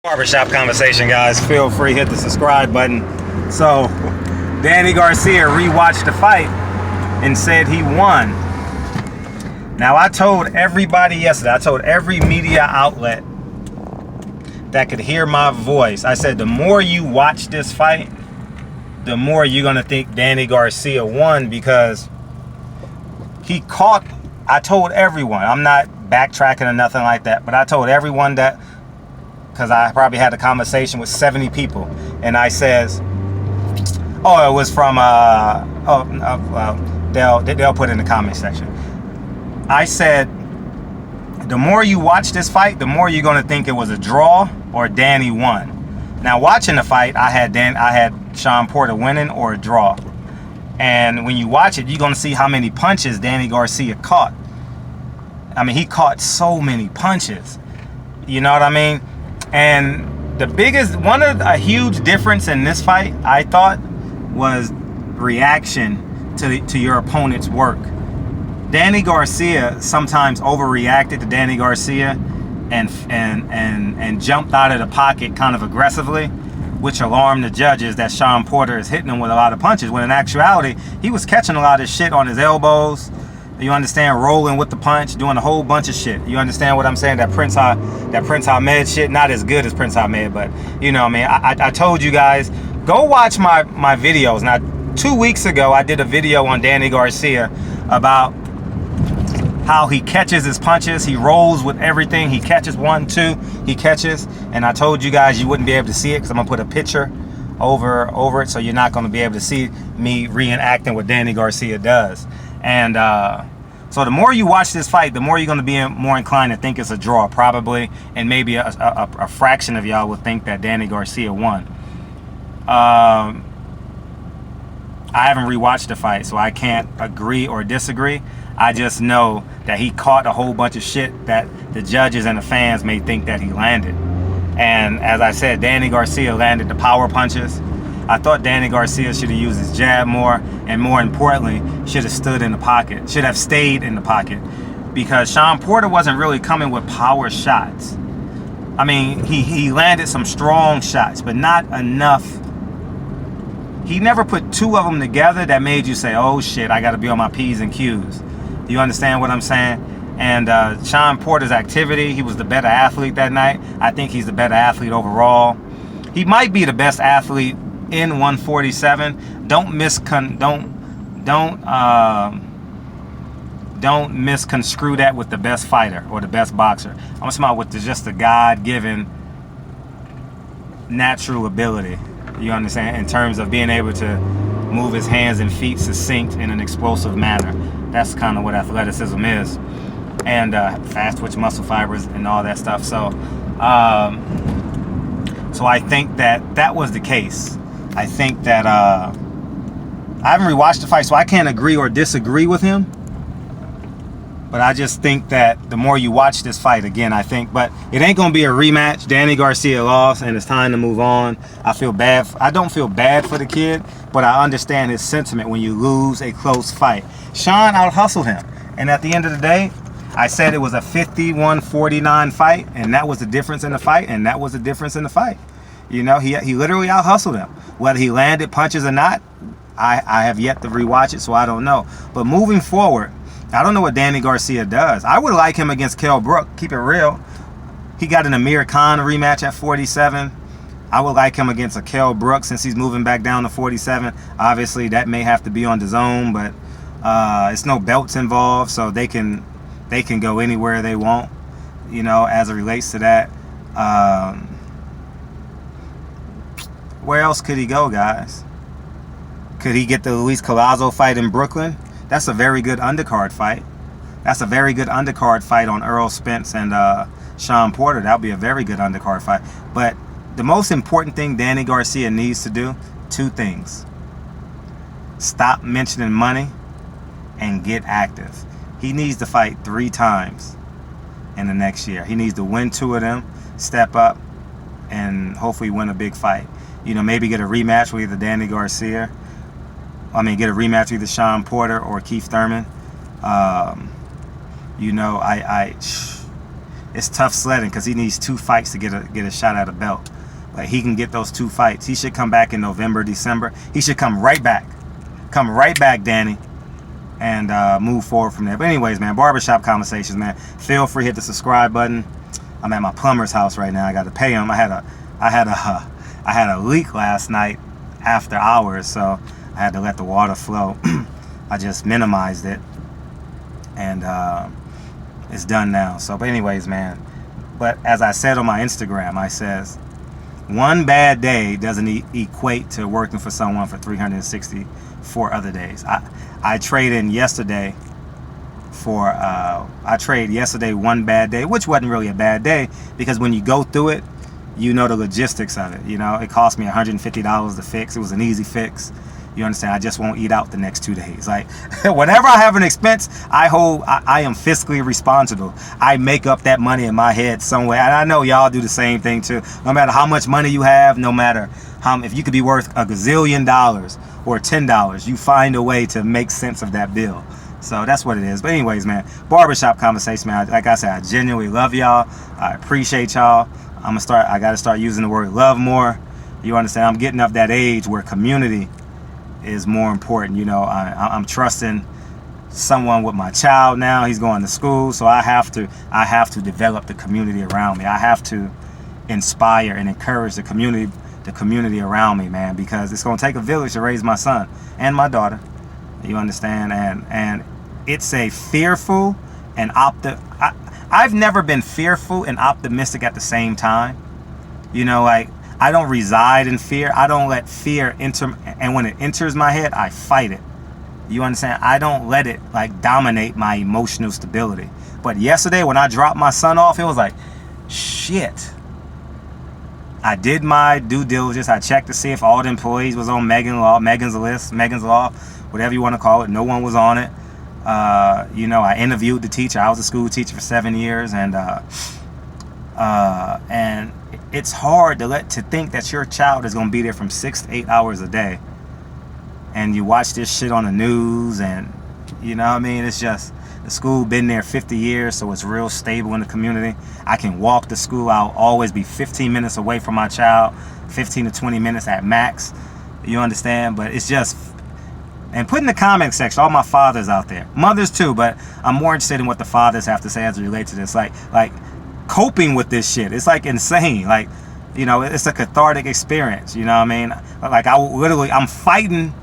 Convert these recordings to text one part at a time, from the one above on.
Barbershop conversation, guys. Feel free, hit the subscribe button. So, Danny Garcia rewatched the fight and said he won. Now, I told everybody yesterday, I told every media outlet that could hear my voice, I said, the more you watch this fight, the more you're going to think Danny Garcia won, because he caught, I told everyone, I'm not backtracking or nothing like that, but I told everyone that, because I probably had a conversation with 70 people, and I says, oh, it was from, they'll put it in the comment section. I said, the more you watch this fight, the more you're going to think it was a draw or Danny won. Now, watching the fight, I had Shawn Porter winning or a draw. And when you watch it, you're going to see how many punches Danny Garcia caught. I mean, he caught so many punches. You know what I mean? And the biggest, a huge difference in this fight, I thought, was reaction to your opponent's work. Danny Garcia sometimes overreacted to Danny Garcia and jumped out of the pocket kind of aggressively, which alarmed the judges that Shawn Porter is hitting him with a lot of punches, when in actuality, he was catching a lot of shit on his elbows. You understand, rolling with the punch, doing a whole bunch of shit. You understand what I'm saying? That Prince Ahmed shit, not as good as Prince Ahmed, but you know what I mean? I told you guys, go watch my videos. Now, 2 weeks ago, I did a video on Danny Garcia about how he catches his punches. He rolls with everything. He catches 1, 2, he catches. And I told you guys you wouldn't be able to see it because I'm going to put a picture over it, so you're not going to be able to see me reenacting what Danny Garcia does. And so the more you watch this fight, the more you're going to be more inclined to think it's a draw, probably, and maybe a fraction of y'all would think that Danny Garcia won. I haven't rewatched the fight, so I can't agree or disagree. I just know that he caught a whole bunch of shit that the judges and the fans may think that he landed. And as I said, Danny Garcia landed the power punches. I thought Danny Garcia should have used his jab more, and more importantly, should have stood in the pocket, should have stayed in the pocket, because Shawn Porter wasn't really coming with power shots. I mean, he landed some strong shots, but not enough. He never put two of them together that made you say, oh shit, I got to be on my P's and Q's. You understand what I'm saying? And Shawn Porter's activity, he was the better athlete that night. I think he's the better athlete overall. He might be the best athlete in 147. Don't misconstrue that with the best fighter or the best boxer. I'm talking about with just the God-given natural ability. You understand? In terms of being able to move his hands and feet succinct in an explosive manner. That's kind of what athleticism is. And fast twitch muscle fibers and all that stuff. So I think that was the case. I think that I haven't rewatched the fight, so I can't agree or disagree with him. But I just think that the more you watch this fight, again, I think, but it ain't going to be a rematch. Danny Garcia lost, and it's time to move on. I don't feel bad for the kid, but I understand his sentiment when you lose a close fight. Shawn out-hustled him. And at the end of the day, I said it was a 51-49 fight, and that was the difference in the fight, and that was the difference in the fight. You know, he literally out-hustled him. Whether he landed punches or not, I have yet to rewatch it, so I don't know. But moving forward, I don't know what Danny Garcia does. I would like him against Kell Brook, keep it real. He got an Amir Khan rematch at 47. I would like him against a Kell Brook since he's moving back down to 47. Obviously, that may have to be on DAZN, but it's no belts involved, so they can go anywhere they want, you know, as it relates to that. Where else could he go, guys? Could he get the Luis Collazo fight in Brooklyn? That's a very good undercard fight. That's a very good undercard fight on Errol Spence and Shawn Porter. That would be a very good undercard fight. But the most important thing Danny Garcia needs to do, 2 things. Stop mentioning money and get active. He needs to fight 3 times in the next year. He needs to win 2 of them, step up, and hopefully win a big fight. You know, maybe get a rematch with either Danny Garcia. Get a rematch with either Shawn Porter or Keith Thurman. You know, it's tough sledding because he needs 2 fights to get a shot at a belt. But he can get those 2 fights. He should come back in November, December. He should come right back. Come right back, Danny, and move forward from there. But anyways, man, barbershop conversations, man. Feel free, hit the subscribe button. I'm at my plumber's house right now. I got to pay him. I had a leak last night after hours, so I had to let the water flow. I just minimized it, and it's done now. So, but anyways, man. But as I said on my Instagram, I says, one bad day doesn't equate to working for someone for 364 other days. I traded yesterday one bad day, which wasn't really a bad day, because when you go through it, you know the logistics of it. You know, it cost me $150 to fix. It was an easy fix. You understand? I just won't eat out the next 2 days. Like, whenever I have an expense, I am fiscally responsible. I make up that money in my head some way. And I know y'all do the same thing too. No matter how much money you have, no matter if you could be worth $1 gazillion or $10, you find a way to make sense of that bill. So that's what it is. But anyways, man, barbershop conversation, man. Like I said, I genuinely love y'all. I appreciate y'all. I got to start using the word love more. You understand? I'm getting up that age where community is more important. You know, I'm trusting someone with my child now. He's going to school, so I have to develop the community around me. I have to inspire and encourage the community around me, man, because it's going to take a village to raise my son and my daughter. You understand? And it's a fearful and I've never been fearful and optimistic at the same time. You know, like, I don't reside in fear. I don't let fear enter, and when it enters my head, I fight it. You understand? I don't let it like dominate my emotional stability. But yesterday when I dropped my son off, it was like, shit. I did my due diligence. I checked to see if all the employees was on Megan's list, Megan's Law, whatever you want to call it. No one was on it. You know, I interviewed the teacher. I was a school teacher for 7 years, and it's hard to think that your child is going to be there from 6 to 8 hours a day, and you watch this shit on the news, and you know what I mean? It's just, the school been there 50 years, so it's real stable in the community. I can walk to school. I'll always be 15 minutes away from my child, 15 to 20 minutes at max. You understand? But it's just, and put in the comment section, all my fathers out there, mothers too, but I'm more interested in what the fathers have to say as it relates to this. Like coping with this shit, it's like insane. Like, you know, it's a cathartic experience. You know what I mean? Like, I'm fighting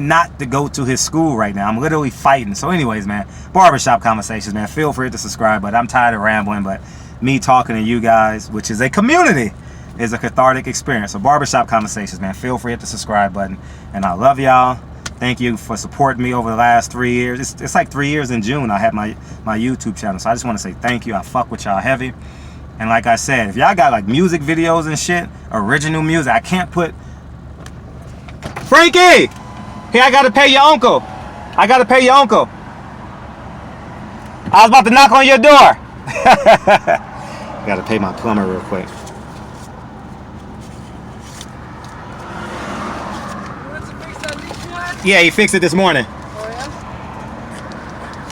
not to go to his school right now. I'm literally fighting. So anyways, man, barbershop conversations, man. Feel free to subscribe, but I'm tired of rambling. But me talking to you guys, which is a community, is a cathartic experience. So barbershop conversations, man. Feel free to hit the subscribe button. And I love y'all. Thank you for supporting me over the last 3 years. It's like 3 years in June. I had my YouTube channel. So I just want to say thank you. I fuck with y'all heavy. And like I said, if y'all got like music videos and shit, original music, I can't put... Frankie! Hey, I gotta pay your uncle. I was about to knock on your door. Gotta pay my plumber real quick. Yeah, he fixed it this morning. Oh, yeah?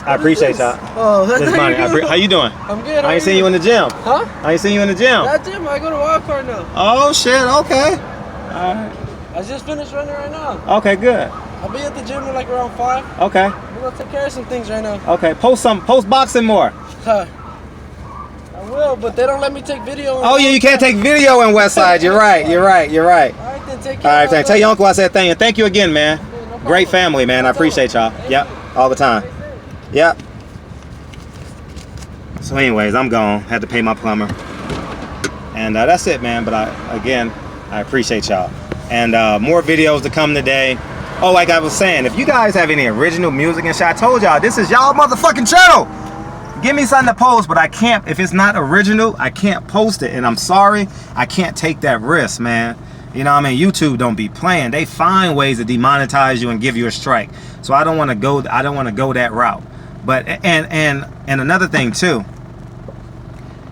I appreciate y'all. Oh, that's this money. How you doing? I'm good. I ain't seen you in the gym. Huh? I ain't seen you in the gym. That gym, I go to Wildcard now. Oh, shit. Okay. All right. I just finished running right now. Okay, good. I'll be at the gym like around 5. Okay. We're gonna take care of some things right now. Okay. Post boxing more. Huh. I will, but they don't let me take video. Oh yeah, you can't take video in Westside. You're right. All right, then take care. All right, tell your uncle I said thank you. Thank you again, man. No Great family, man. I appreciate y'all. Yep, all the time. Yep. So anyways, I'm gone. Had to pay my plumber. And that's it, man. But I appreciate y'all. And more videos to come today. Oh, like I was saying, if you guys have any original music and shit, I told y'all, this is y'all motherfucking channel. Give me something to post, but I can't, if it's not original, I can't post it. And I'm sorry, I can't take that risk, man. You know what I mean? YouTube don't be playing. They find ways to demonetize you and give you a strike. So I don't want to go that route. But and another thing too,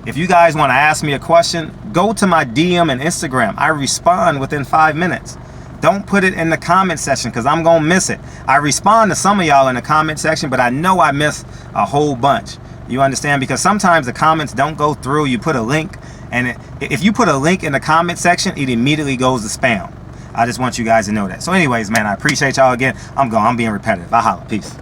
if you guys want to ask me a question, go to my DM and Instagram. I respond within 5 minutes. don't put it in the comment section because I'm going to miss it. I respond to some of y'all in the comment section, but I know I miss a whole bunch. You understand? Because sometimes the comments don't go through. You put a link, and if you put a link in the comment section, it immediately goes to spam. I just want you guys to know that. So anyways, man, I appreciate y'all again. I'm being repetitive. I holla. Peace.